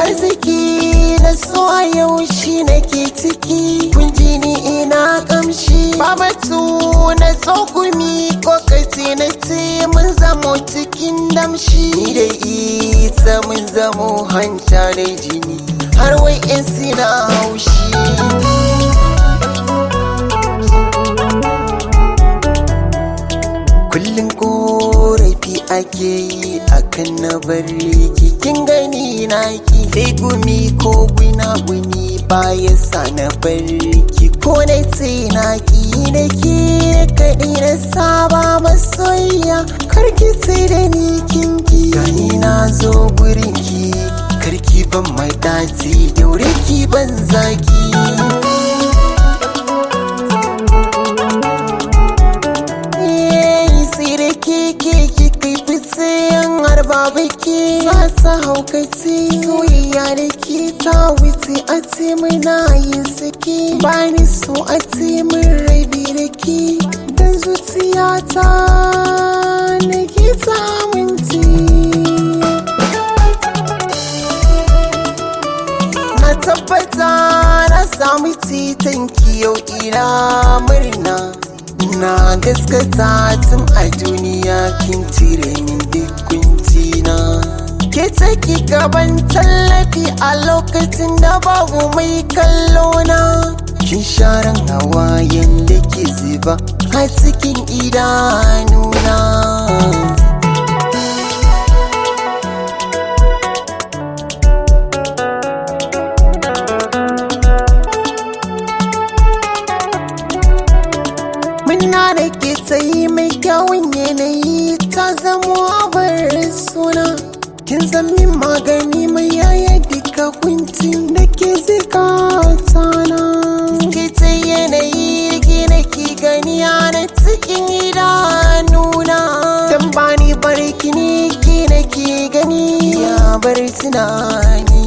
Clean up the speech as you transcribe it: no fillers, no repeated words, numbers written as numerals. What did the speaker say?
arziki na so a yau shi nake ciki, kun ji ni ina kamshi. Babatu na tsogumi ko kace na ce mun zamo cikin damshi. Ni da ita mun zamo hanta da jini, har wai in sina haushi. Kullum korafi ake yi akan na bari kin gani naki, sai gumi ko guni baya sa na bari ki, ko na ce naki da ke kaɗai na saba masoyiya. Karki sai da ni kinki gani na zo gurin ki, karki ban mai daci daure ki ban zaki. Baki ta haukaci soyayya da ke ta wuce a ce muna yin saki, bani so a ce mun rabi da ke, dan zuciyata na ke ta minti. Na tabbata na samu titan ki yau ina murna, na gaskata tun a duniya kin cire min duk kuntina. Ke take gaban tallafi a lokacin da babu mai kallona, kin sharan hawayen da ke zuba a cikin idanuna. Muna da ke tsayi mai kyawun yanayi ta zamo abar suna, kin zami magani mai yaya duka kuncin da ke zikatana. Ke ta yanayi gina ki gani ana cikin idanuna, dan bani barki ne ki na ki gani ya bar tunani.